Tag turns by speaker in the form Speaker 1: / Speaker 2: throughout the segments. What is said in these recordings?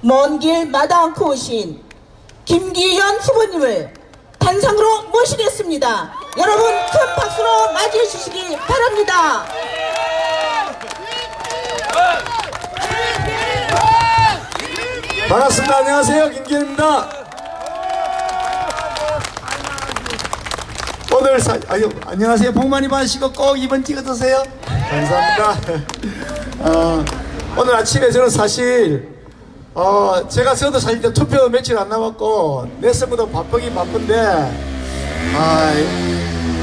Speaker 1: 먼 길 마다 않고 오신 김기현 후보님을 단상으로 모시겠습니다. 여러분 큰 박수로 맞이해 주시기 바랍니다.
Speaker 2: 반갑습니다. 안녕하세요. 김기현입니다. 오늘 안녕하세요. 복 많이 받으시고 꼭 이번 찍어 드세요. 감사합니다. 오늘 아침에 저는 사실 저도 사실 투표 며칠 안 남았고 내 선거도 바쁘긴 바쁜데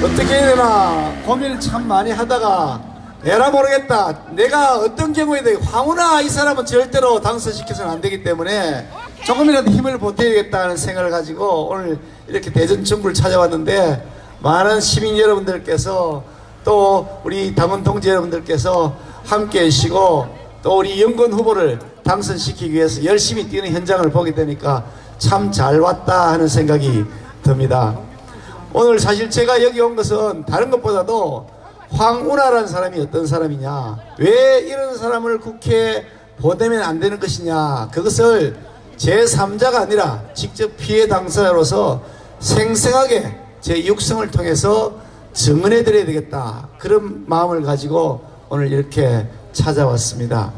Speaker 2: 어떻게 해야 되나 고민을 참 많이 하다가 에라 모르겠다. 내가 어떤 경우에도 황운하 이 사람은 절대로 당선시켜서는 안 되기 때문에 조금이라도 힘을 보태야겠다는 생각을 가지고 오늘 이렇게 대전 정부를 찾아왔는데 많은 시민 여러분들께서 또 우리 당원 동지 여러분들께서 함께 해주시고 또 우리 영건 후보를 당선시키기 위해서 열심히 뛰는 현장을 보게 되니까 참 잘 왔다 하는 생각이 듭니다. 오늘 사실 제가 여기 온 것은 다른 것보다도 황운하라는 사람이 어떤 사람이냐, 왜 이런 사람을 국회에 보내면 안 되는 것이냐, 그것을 제3자가 아니라 직접 피해 당사자로서 생생하게 제 육성을 통해서 증언해 드려야 되겠다, 그런 마음을 가지고 오늘 이렇게 찾아왔습니다.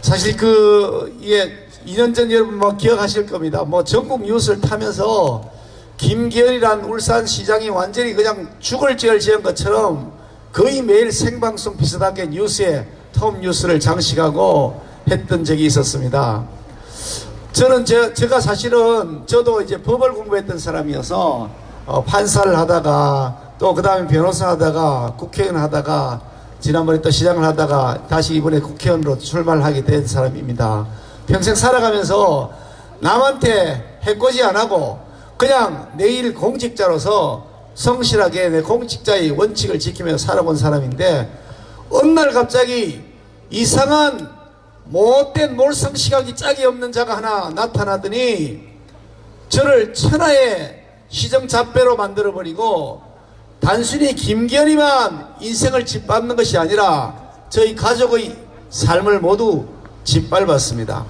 Speaker 2: 사실 2년 전 여러분 기억하실 겁니다. 전국 뉴스를 타면서 김기현이란 울산시장이 완전히 그냥 죽을 죄를 지은 것처럼 거의 매일 생방송 비슷하게 뉴스에 톱 뉴스를 장식하고 했던 적이 있었습니다. 제가 사실은 저도 이제 법을 공부했던 사람이어서 판사를 하다가 또 그 다음에 변호사 하다가 국회의원 하다가 지난번에 또 시장을 하다가 다시 이번에 국회의원으로 출마를 하게 된 사람입니다. 평생 살아가면서 남한테 해코지 안 하고 그냥 내일 공직자로서 성실하게 내 공직자의 원칙을 지키면서 살아본 사람인데 어느 날 갑자기 이상한 못된 몰상식하기 짝이 없는 자가 하나 나타나더니 저를 천하의 시정잡배로 만들어버리고 단순히 김기현이만 인생을 짓밟는 것이 아니라 저희 가족의 삶을 모두 짓밟았습니다.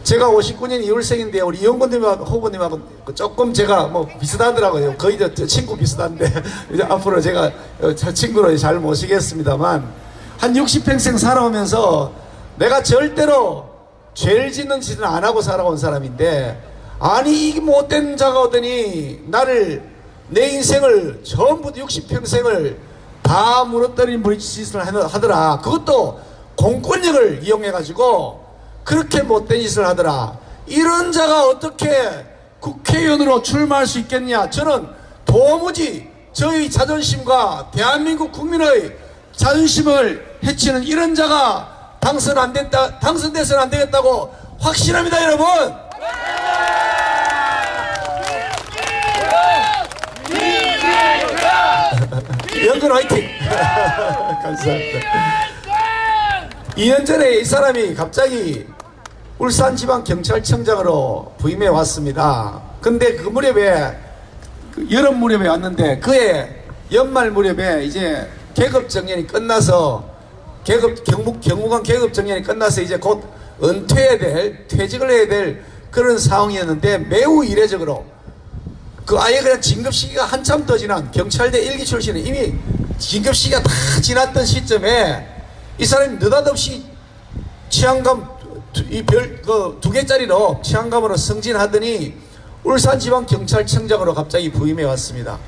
Speaker 2: 제가 59년 2월생인데 우리 영건님하고 후보님하고 조금 제가 비슷하더라고요. 거의 친구 비슷한데 이제 앞으로 제가 저 친구로 잘 모시겠습니다만 한 60평생 살아오면서 내가 절대로 죄를 짓는 짓은 안 하고 살아온 사람인데 아니 이 못된 자가 오더니 나를 내 인생을 전부 60평생을 다 무너뜨린 짓을 하더라. 그것도 공권력을 이용해 가지고 그렇게 못된 짓을 하더라. 이런 자가 어떻게 국회의원으로 출마할 수 있겠냐. 저는 도무지 저희 자존심과 대한민국 국민의 자존심을 해치는 이런 자가 당선돼서는 안 되겠다고 확신합니다. 여러분, 영건 화이팅. 감사합니다. 2년 전에 이 사람이 갑자기 울산지방경찰청장으로 부임해 왔습니다. 근데 그 무렵에 여름 무렵에 왔는데 그해 연말 무렵에 이제 계급정년이 끝나서 경무관 계급정년이 끝나서 이제 곧 은퇴해야 될, 퇴직을 해야 될 그런 상황이었는데 매우 이례적으로 아예 그냥 진급시기가 한참 더 지난 경찰대 1기 출신은 이미 진급시기가 다 지났던 시점에 이 사람이 느닷없이 치안감 두 개짜리로 치안감으로 승진하더니 울산지방경찰청장으로 갑자기 부임해 왔습니다.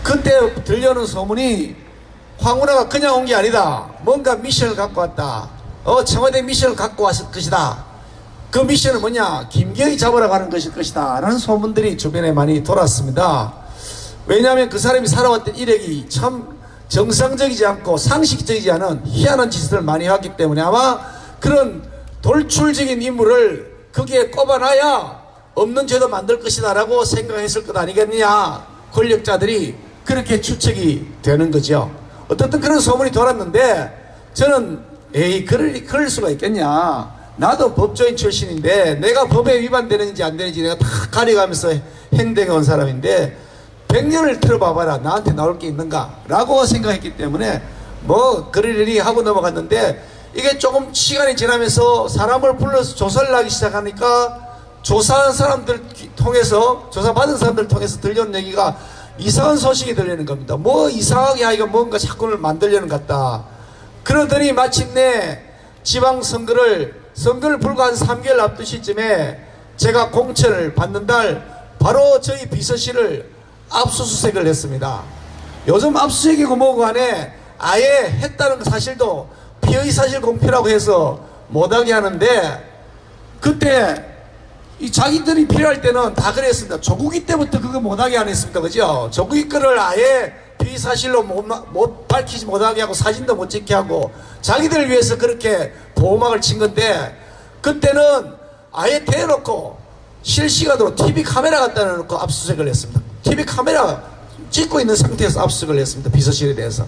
Speaker 2: 그때 들려오는 소문이 황운하가 그냥 온 게 아니다. 뭔가 미션을 갖고 왔다. 청와대 미션을 갖고 왔을 것이다. 그 미션은 뭐냐? 김기현이 잡으러 가는 것일 것이다 라는 소문들이 주변에 많이 돌았습니다. 왜냐하면 그 사람이 살아왔던 이력이 참 정상적이지 않고 상식적이지 않은 희한한 짓을 많이 했기 때문에 아마 그런 돌출적인 인물을 거기에 꼽아놔야 없는 죄도 만들 것이다 라고 생각했을 것 아니겠느냐. 권력자들이 그렇게 추측이 되는 거죠. 어떻든 그런 소문이 돌았는데 저는 그럴 수가 있겠냐. 나도 법조인 출신인데 내가 법에 위반되는지 안 되는지 내가 다 가려가면서 행동해 온 사람인데 100년을 틀어봐봐라 나한테 나올 게 있는가 라고 생각했기 때문에 그러려니 하고 넘어갔는데 이게 조금 시간이 지나면서 사람을 불러서 조사를 하기 시작하니까 조사한 사람들 통해서, 조사받은 사람들 통해서 들려온 얘기가 이상한 소식이 들리는 겁니다. 뭐 이상하게 아이가 뭔가 사건을 만들려는 것 같다. 그러더니 마침내 지방선거를 불과 한 3개월 앞둔 시점에 제가 공천을 받는 날 바로 저희 비서실을 압수수색을 했습니다. 요즘 압수수색이고 뭐고 간에 아예 했다는 사실도 피의사실 공표라고 해서 못하게 하는데, 그때 이 자기들이 필요할 때는 다 그랬습니다. 조국이 때부터 그거 못하게 안 했습니까? 그죠? 조국이 거를 아예 피의사실로 못 밝히지 못하게 하고 사진도 못 찍게 하고 자기들을 위해서 그렇게 보호막을 친 건데, 그때는 아예 대놓고 실시간으로 TV 카메라 갖다 놓고 압수수색을 했습니다. TV 카메라 찍고 있는 상태에서 압수수색을 했습니다. 비서실에 대해서.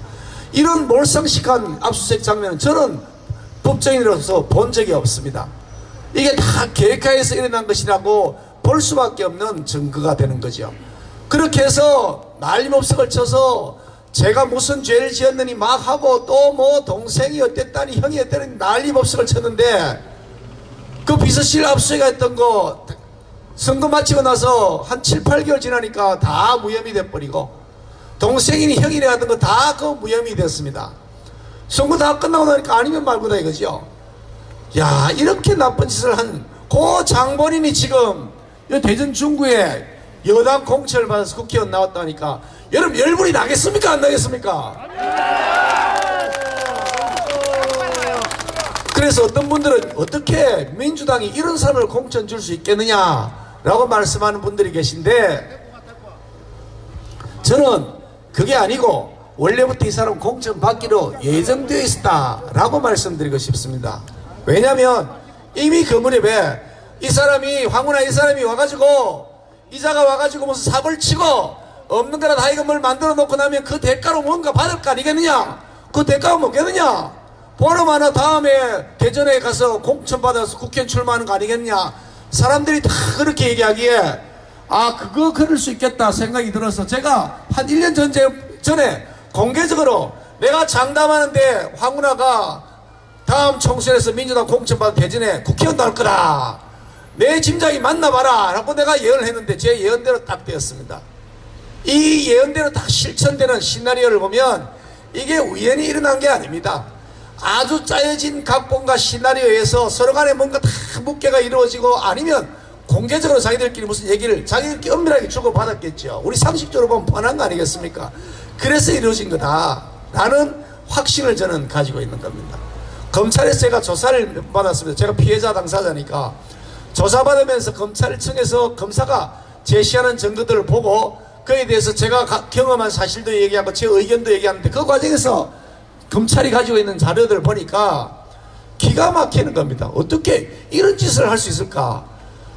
Speaker 2: 이런 몰상식한 압수수색 장면은 저는 법정인으로서 본 적이 없습니다. 이게 다 계획하에서 일어난 것이라고 볼 수밖에 없는 증거가 되는 거죠. 그렇게 해서 난림없이 걸쳐서 제가 무슨 죄를 지었느니 막 하고 또 뭐 동생이 어땠다니 형이 어땠다니 난림없이 걸쳤는데, 그 비서실 압수수색했던 거 선거 마치고 나서 한 7, 8개월 지나니까 다 무혐의 돼버리고, 동생이니 형이니 하던 거 다 그 무혐의 됐습니다. 선거 다 끝나고 나니까 아니면 말고다 이거죠. 야, 이렇게 나쁜 짓을 한 고 장본인이 지금 이 대전 중구에 여당 공천을 받아서 국회의원 나왔다니까 여러분 열불이 나겠습니까? 안 나겠습니까? 그래서 어떤 분들은 어떻게 민주당이 이런 사람을 공천 줄 수 있겠느냐라고 말씀하는 분들이 계신데, 저는 그게 아니고 원래부터 이 사람 공천 받기로 예정되어 있었다라고 말씀드리고 싶습니다. 왜냐하면 이미 그 무렵에 이 사람이, 황운하 이 사람이 와가지고, 이자가 와가지고 무슨 사고를 치고 없는 거나 다 이거 뭘 만들어 놓고 나면 그 대가로 뭔가 받을 거 아니겠느냐? 그 대가가 뭐겠느냐? 보름 하나 다음에 대전에 가서 공천 받아서 국회의원 출마하는 거 아니겠냐? 사람들이 다 그렇게 얘기하기에 아, 그거 그럴 수 있겠다 생각이 들어서 제가 한 1년 전에 공개적으로 내가 장담하는데 황운하가 다음 총선에서 민주당 공천 받아 대전에 국회의원 나올 거다, 내 짐작이 맞나 봐라 라고 내가 예언을 했는데 제 예언대로 딱 되었습니다. 이 예언대로 딱 실천되는 시나리오를 보면 이게 우연히 일어난 게 아닙니다. 아주 짜여진 각본과 시나리오에서 서로 간에 뭔가 다 묵계가 이루어지고, 아니면 공개적으로 자기들끼리 무슨 얘기를 자기들끼리 엄밀하게 주고받았겠죠. 우리 상식적으로 보면 뻔한 거 아니겠습니까? 그래서 이루어진 거다라는 확신을 저는 가지고 있는 겁니다. 검찰에서 제가 조사를 받았습니다. 제가 피해자 당사자니까 조사받으면서 검찰청에서 검사가 제시하는 증거들을 보고 그에 대해서 제가 경험한 사실도 얘기하고 제 의견도 얘기하는데, 그 과정에서 검찰이 가지고 있는 자료들을 보니까 기가 막히는 겁니다. 어떻게 이런 짓을 할 수 있을까?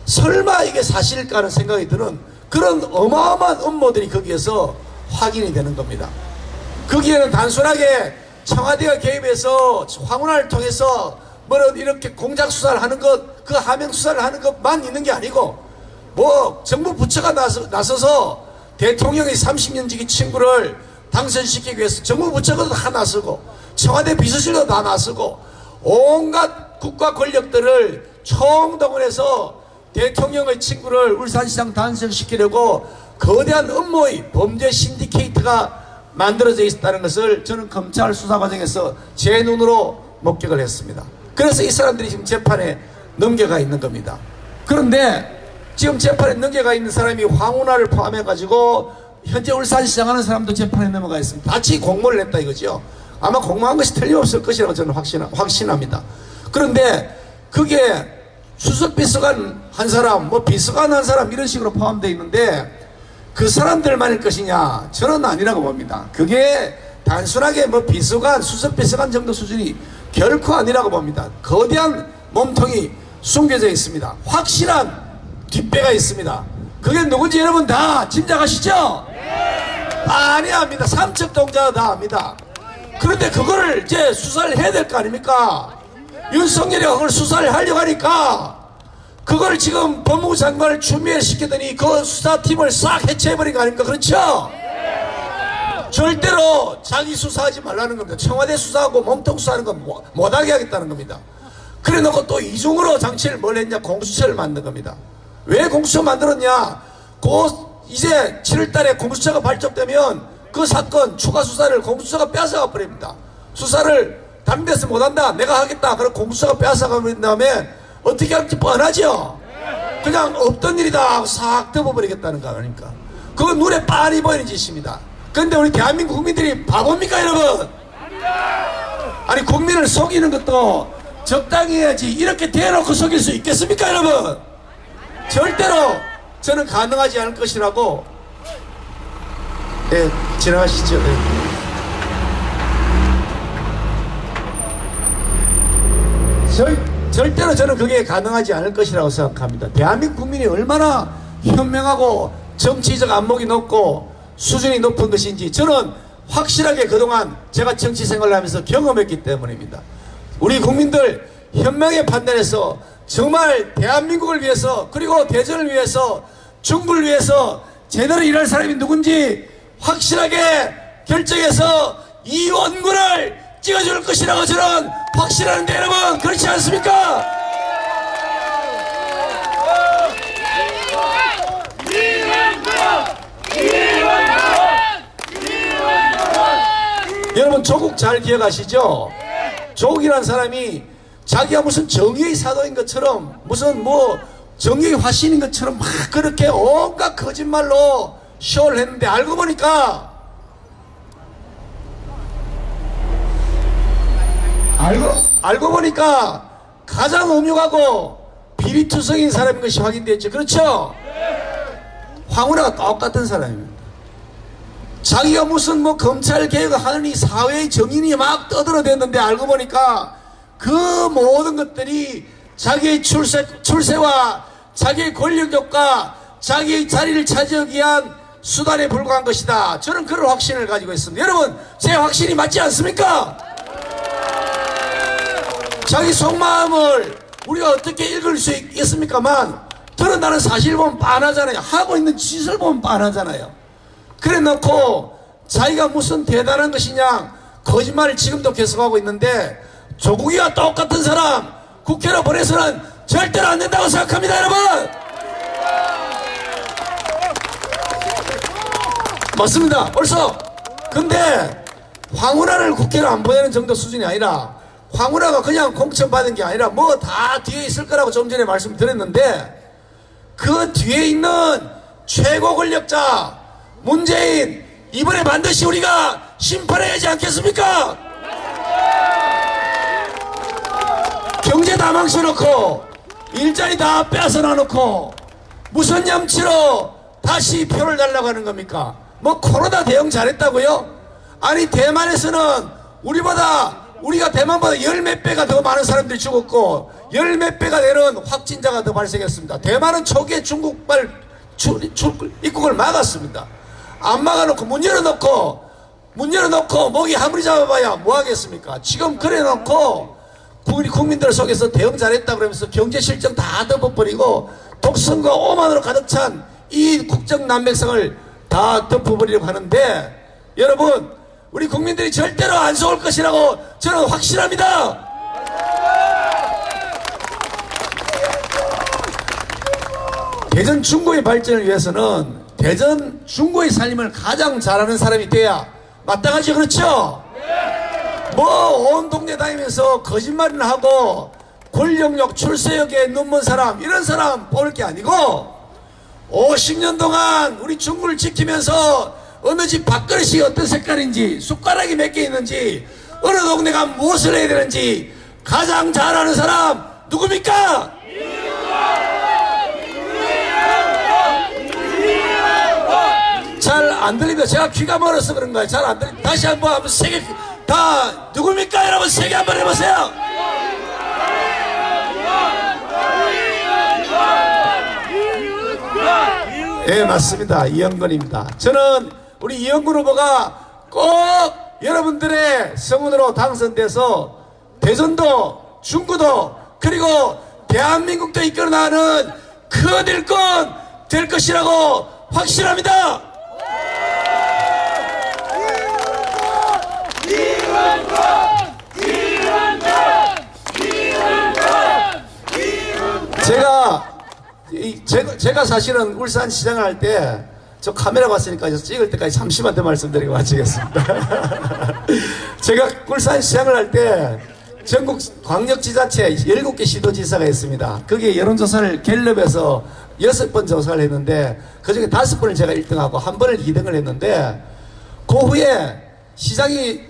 Speaker 2: 설마 이게 사실일까 하는 생각이 드는 그런 어마어마한 음모들이 거기에서 확인이 되는 겁니다. 거기에는 단순하게 청와대가 개입해서 황운하를 통해서 뭐 이렇게 공작 수사를 하는 것, 그 하명 수사를 하는 것만 있는 게 아니고, 뭐 정부 부처가 나서서 대통령의 30년 지기 친구를 당선시키기 위해서 정부 부처가 다 나서고 청와대 비서실도 다 나서고 온갖 국가 권력들을 총동원해서 대통령의 친구를 울산시장 당선시키려고 거대한 음모의 범죄 신디케이트가 만들어져 있었다는 것을 저는 검찰 수사 과정에서 제 눈으로 목격을 했습니다. 그래서 이 사람들이 지금 재판에 넘겨가 있는 겁니다. 그런데 지금 재판에 넘겨가 있는 사람이 황운하를 포함해가지고 현재 울산시장 하는 사람도 재판에 넘어가 있습니다. 같이 공모를 했다 이거죠. 아마 공모한 것이 틀림없을 것이라고 저는 확신합니다. 그런데 그게 수석비서관 한 사람, 뭐 비서관 한 사람 이런 식으로 포함되어 있는데 그 사람들만일 것이냐? 저는 아니라고 봅니다. 그게 단순하게 뭐 비서관, 수석비서관 정도 수준이 결코 아니라고 봅니다. 거대한 몸통이 숨겨져 있습니다. 확실한 뒷배가 있습니다. 그게 누군지 여러분 다 짐작하시죠? 아니합니다. 삼척동자 다 압니다. 그런데 그거를 이제 수사를 해야 될 거 아닙니까? 윤석열이 그걸 수사를 하려고 하니까 그걸 지금 법무부 장관을 추미애 시키더니 그 수사팀을 싹 해체해버린 거 아닙니까? 그렇죠? 절대로 자기 수사하지 말라는 겁니다. 청와대 수사하고 몸통 수사하는 건 못하게 하겠다는 겁니다. 그래 놓고 또 이중으로 장치를 뭘 했냐? 공수처를 만든 겁니다. 왜 공수처 만들었냐? 이제 7월달에 공수처가 발족되면 그 사건 추가 수사를 공수처가 뺏어가 버립니다. 수사를 다른 데서 못한다, 내가 하겠다, 그럼 공수처가 뺏어가 버린 다음에 어떻게 할지 뻔하죠. 그냥 없던 일이다 하고 싹 덮어버리겠다는 거 아닙니까? 그건 눈에 빤히 보이는 짓입니다. 그런데 우리 대한민국 국민들이 바보입니까, 여러분? 아니, 국민을 속이는 것도 적당히 해야지 이렇게 대놓고 속일 수 있겠습니까, 여러분? 절대로 저는 가능하지 않을 것이라고. 네, 지나가시죠. 네. 절대로 저는 그게 가능하지 않을 것이라고 생각합니다. 대한민국 국민이 얼마나 현명하고 정치적 안목이 높고 수준이 높은 것인지 저는 확실하게 그동안 제가 정치 생활을 하면서 경험했기 때문입니다. 우리 국민들 현명하게 판단해서 정말 대한민국을 위해서, 그리고 대전을 위해서, 중부를 위해서 제대로 일할 사람이 누군지 확실하게 결정해서 이 원군을 찍어줄 것이라고 저는 확신하는데, 여러분 그렇지 않습니까? 여러분 조국 잘 기억하시죠? 조국이라는 사람이 자기가 무슨 정의의 사도인 것처럼, 무슨 뭐 정의의 화신인 것처럼 막 그렇게 온갖 거짓말로 쇼를 했는데, 알고 보니까 가장 음흉하고 비리투성인 사람인 것이 확인됐죠. 그렇죠? 황운하가 똑같은 사람입니다. 자기가 무슨 뭐 검찰 개혁을 하느니 사회의 정인이 막 떠들어댔는데, 알고 보니까 그 모든 것들이 자기의 출세와 자기의 권력욕과 자기의 자리를 차지하기 위한 수단에 불과한 것이다. 저는 그런 확신을 가지고 있습니다. 여러분, 제 확신이 맞지 않습니까? 자기 속마음을 우리가 어떻게 읽을 수 있겠습니까만, 드러나는 사실 보면 빤하잖아요. 하고 있는 짓을 보면 빤하잖아요. 그래 놓고 자기가 무슨 대단한 것이냐 거짓말을 지금도 계속하고 있는데, 조국이와 똑같은 사람 국회로 보내서는 절대로 안 된다고 생각합니다, 여러분. 맞습니다. 벌써. 근데 황운하를 국회로 안 보내는 정도 수준이 아니라, 황운하가 그냥 공천받은 게 아니라 뭐 다 뒤에 있을 거라고 좀 전에 말씀드렸는데, 그 뒤에 있는 최고 권력자 문재인, 이번에 반드시 우리가 심판해야 하지 않겠습니까? 경제 다 망쳐놓고 일자리 다 뺏어놔놓고 무슨 염치로 다시 표를 달라고 하는 겁니까? 뭐 코로나 대응 잘했다고요? 아니, 대만에서는 우리가 대만보다 열 몇 배가 더 많은 사람들이 죽었고 열 몇 배가 되는 확진자가 더 발생했습니다. 대만은 초기에 중국발 입국을 막았습니다. 안 막아놓고 문 열어놓고 모기 아무리 잡아봐야 뭐 하겠습니까? 지금 그래놓고 우리 국민들 속에서 대응 잘했다 그러면서 경제 실정 다 덮어버리고 독선과 오만으로 가득 찬 이 국정 난맥상을 다 덮어버리려고 하는데, 여러분, 우리 국민들이 절대로 안 속을 것이라고 저는 확신합니다. 대전 중구의 발전을 위해서는 대전 중구의 살림을 가장 잘하는 사람이 돼야 마땅하지, 그렇죠? 뭐 온 동네 다니면서 거짓말을 하고 권력욕 출세욕에 눈먼 사람, 이런 사람 뽑을 게 아니고, 50년 동안 우리 중구를 지키면서 어느 집 밥그릇이 어떤 색깔인지, 숟가락이 몇 개 있는지, 어느 동네가 무엇을 해야 되는지 가장 잘 아는 사람 누굽니까? 잘 안 들립니다. 제가 귀가 멀어서 그런가요? 잘 안 들립니다. 다시 한번 세게 다 누굽니까? 여러분 세게 한번 해보세요. 네, 맞습니다. 이영건입니다. 저는 우리 이영건 후보가 꼭 여러분들의 성원으로 당선돼서 대전도 중구도 그리고 대한민국도 이끌어나가는 큰 일꾼 될 것이라고 확신합니다. 제가 사실은 울산 시장을 할 때 저 카메라 봤으니까 찍을 때까지 잠시만 더 말씀드리고 마치겠습니다. 제가 울산 시장을 할 때 전국 광역지자체 17개 시도지사가 있습니다. 거기에 여론조사를 갤럽에서 6번 조사를 했는데 그중에 5번을 제가 1등하고 1번을 2등을 했는데 그 후에 시장이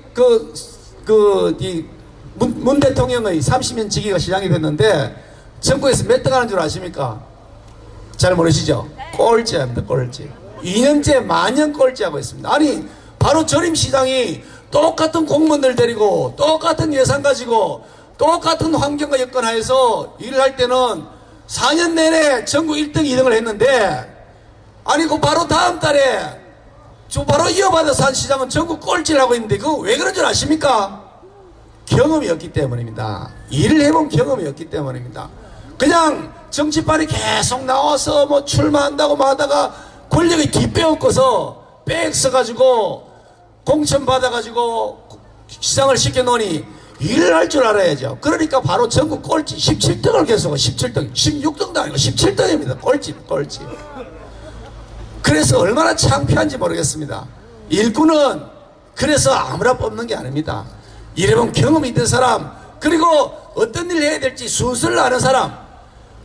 Speaker 2: 문 대통령의 30년 직위가 시장이 됐는데 전국에서 몇 등 하는 줄 아십니까? 잘 모르시죠? 꼴찌합니다. 꼴찌. 2년째 만년 꼴찌하고 있습니다. 아니 바로 전임시장이 똑같은 공무원들 데리고 똑같은 예산 가지고 똑같은 환경과 여건 하에서 일을 할 때는 4년 내내 전국 1등 2등을 했는데 아니 그 바로 다음 달에 저 바로 이어받아서 한 시장은 전국 꼴찌를 하고 있는데 그거 왜 그런 줄 아십니까? 경험이 없기 때문입니다. 일을 해본 경험이 없기 때문입니다. 그냥 정치판이 계속 나와서 뭐 출마한다고 뭐 하다가 권력이 뒷배엎고서 빽 써가지고 공천 받아가지고 시장을 시켜놓으니 일을 할 줄 알아야죠. 그러니까 바로 전국 꼴찌 17등을 계속하고 17등 16등도 아니고 17등입니다. 꼴찌. 그래서 얼마나 창피한지 모르겠습니다. 일꾼은 그래서 아무나 뽑는 게 아닙니다. 이래본 경험이 있는 사람 그리고 어떤 일을 해야 될지 순서를 아는 사람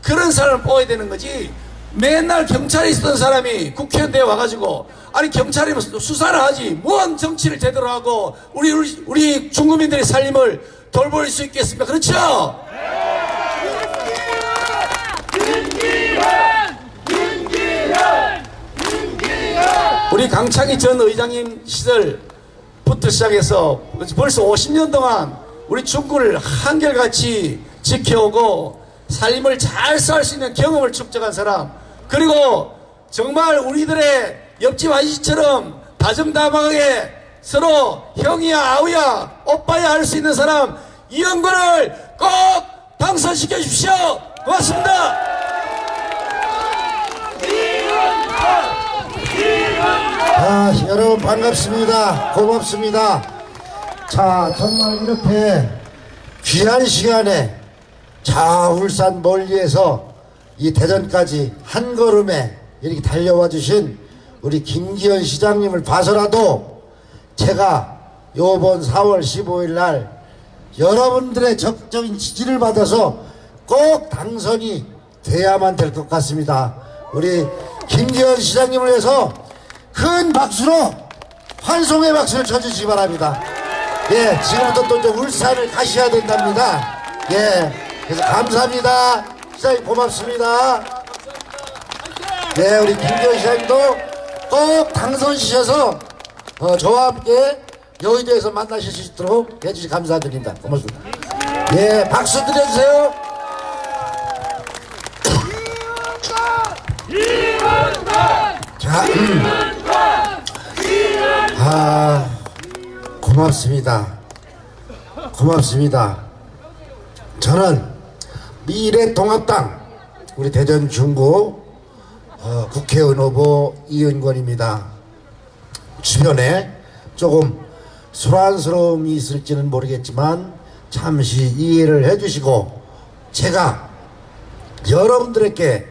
Speaker 2: 그런 사람을 뽑아야 되는 거지. 맨날 경찰에 있었던 사람이 국회의원 되어 와가지고 아니 경찰이면 수사를 하지 뭔 정치를 제대로 하고 우리 중국민들의 살림을 돌볼 수 있겠습니까? 그렇죠? 우리 강창희 전 의장님 시절부터 시작해서 벌써 50년 동안 우리 중구를 한결같이 지켜오고 삶을 잘 살 수 있는 경험을 축적한 사람 그리고 정말 우리들의 옆집 아저씨처럼 다정다감하게 서로 형이야 아우야 오빠야 할 수 있는 사람 이영권을 꼭 당선시켜 주십시오. 고맙습니다.
Speaker 3: 여러분 반갑습니다. 고맙습니다. 자, 정말 이렇게 귀한 시간에 울산 멀리에서 이 대전까지 한 걸음에 이렇게 달려와 주신 우리 김기현 시장님을 봐서라도 제가 요번 4월 15일 날 여러분들의 적극적인 지지를 받아서 꼭 당선이 돼야만 될 것 같습니다. 우리 김기현 시장님을 위해서 큰 박수로 환송의 박수를 쳐주시기 바랍니다. 예, 지금부터 또 이제 울산을 가셔야 된답니다. 예, 그래서 감사합니다. 시장님 고맙습니다. 네, 우리 김기현 시장님도 꼭 당선시켜서 저와 함께 여의도에서 만나실 수 있도록 해주시 감사드립니다. 고맙습니다. 예, 박수 드려주세요. 자, 고맙습니다. 고맙습니다. 저는 미래통합당 우리 대전 중구 국회의원 후보 이은권입니다. 주변에 조금 소란스러움이 있을지는 모르겠지만 잠시 이해를 해주시고 제가 여러분들에게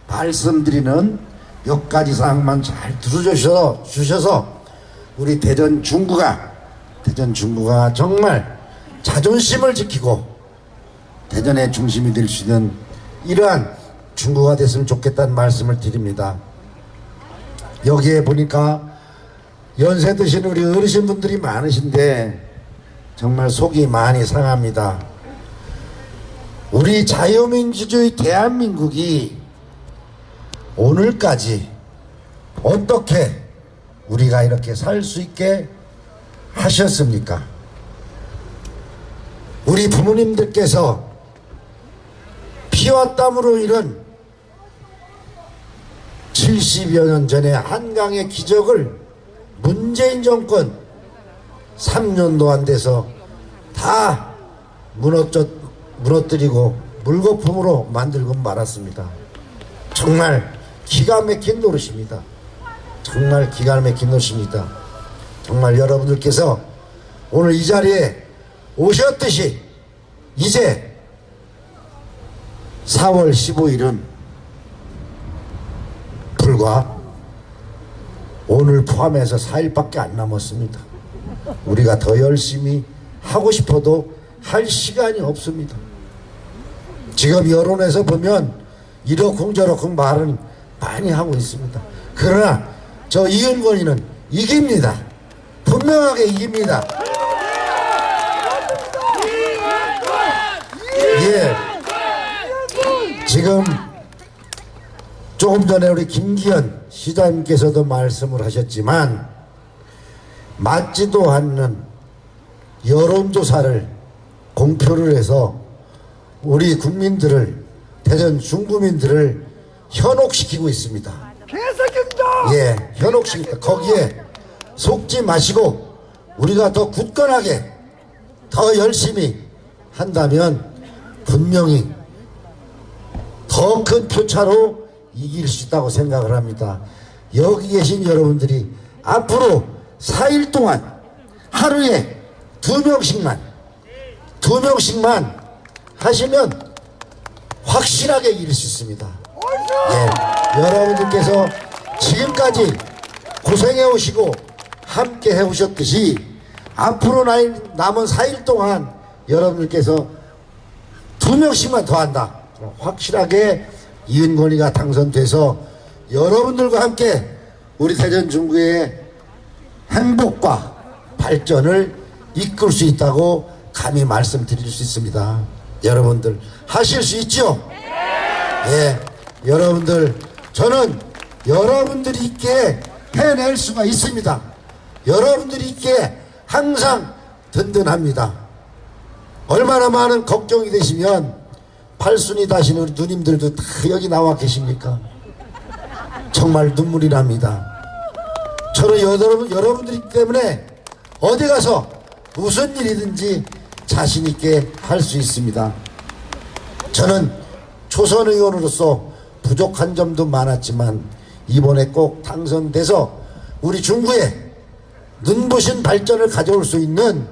Speaker 3: 말씀드리는 몇 가지 사항만 잘 들어주셔서 우리 대전 중구가 정말 자존심을 지키고 대전의 중심이 될 수 있는 이러한 중구가 됐으면 좋겠다는 말씀을 드립니다. 여기에 보니까 연세 드신 우리 어르신분들이 많으신데 정말 속이 많이 상합니다. 우리 자유민주주의 대한민국이 오늘까지 어떻게 우리가 이렇게 살 수 있게 하셨습니까? 우리 부모님들께서 피와 땀으로 이룬 70여 년 전의 한강의 기적을 문재인 정권 3년도 안 돼서 다 무너뜨리고 물거품으로 만들고 말았습니다. 정말 기가 막힌 노릇입니다. 정말 기가 막힌 노릇입니다. 정말 여러분들께서 오늘 이 자리에 오셨듯이 이제 4월 15일은 불과 오늘 포함해서 4일밖에 안 남았습니다. 우리가 더 열심히 하고 싶어도 할 시간이 없습니다. 지금 여론에서 보면 이러쿵저러쿵 말은 많이 하고 있습니다. 그러나 저 이은권이는 이깁니다. 분명하게 이깁니다. 예. 지금 조금 전에 우리 김기현 시장님께서도 말씀을 하셨지만 맞지도 않는 여론조사를 공표를 해서 우리 국민들을, 대전 중구민들을 현혹시키고 있습니다. 예, 현혹시킵니다. 거기에 속지 마시고 우리가 더 굳건하게 더 열심히 한다면 분명히 더 큰 표차로 이길 수 있다고 생각을 합니다. 여기 계신 여러분들이 앞으로 4일 동안 하루에 2명씩만 하시면 확실하게 이길 수 있습니다. 예, 여러분들께서 지금까지 고생해 오시고 함께 해 오셨듯이 앞으로 남은 4일 동안 여러분들께서 2명씩만 더 한다. 확실하게 이은권이가 당선돼서 여러분들과 함께 우리 대전 중구의 행복과 발전을 이끌 수 있다고 감히 말씀드릴 수 있습니다. 여러분들 하실 수 있죠? 예, 여러분들, 저는 여러분들이 있기에 해낼 수가 있습니다. 여러분들이 있기에 항상 든든합니다. 얼마나 많은 걱정이 되시면 팔순이 다시는 우리 누님들도 다 여기 나와 계십니까? 정말 눈물이 납니다. 저는 여러분들이기 때문에 어디 가서 무슨 일이든지 자신 있게 할 수 있습니다. 저는 초선 의원으로서 부족한 점도 많았지만 이번에 꼭 당선돼서 우리 중구에 눈부신 발전을 가져올 수 있는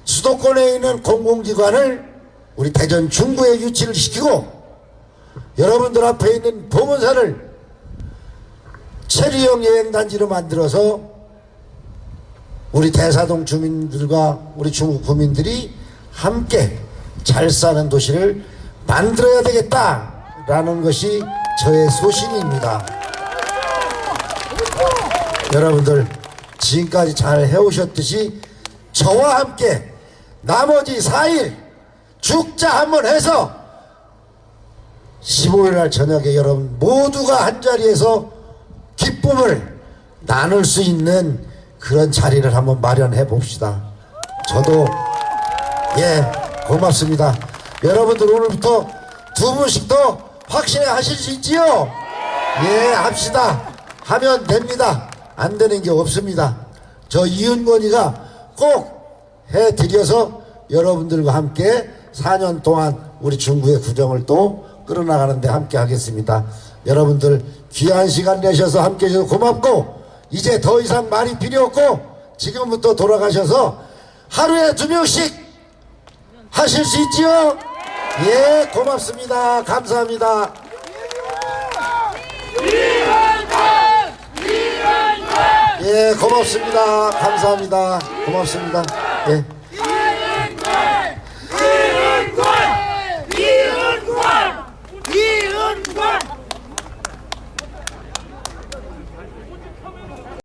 Speaker 3: 수도권에 있는 공공기관을 우리 대전 중구에 유치를 시키고 여러분들 앞에 있는 보문사를 체류형 여행단지로 만들어서 우리 대사동 주민들과 우리 중구 구민들이 함께 잘 사는 도시를 만들어야 되겠다라는 것이 저의 소신입니다. 여러분들 지금까지 잘 해오셨듯이 저와 함께 나머지 4일 죽자 한번 해서 15일날 저녁에 여러분 모두가 한자리에서 기쁨을 나눌 수 있는 그런 자리를 한번 마련해 봅시다. 저도 예 고맙습니다. 여러분들 오늘부터 2분씩 더 확실히 하실 수 있지요? 예 합시다. 하면 됩니다. 안 되는 게 없습니다. 저 이은권이가 꼭 해드려서 여러분들과 함께 4년 동안 우리 중구의 구정을 또 끌어나가는데 함께 하겠습니다. 여러분들 귀한 시간 내셔서 함께 해주셔서 고맙고 이제 더 이상 말이 필요 없고 지금부터 돌아가셔서 하루에 2명씩 하실 수 있지요? 예 고맙습니다. 감사합니다. 예 고맙습니다. 감사합니다. 고맙습니다. 예.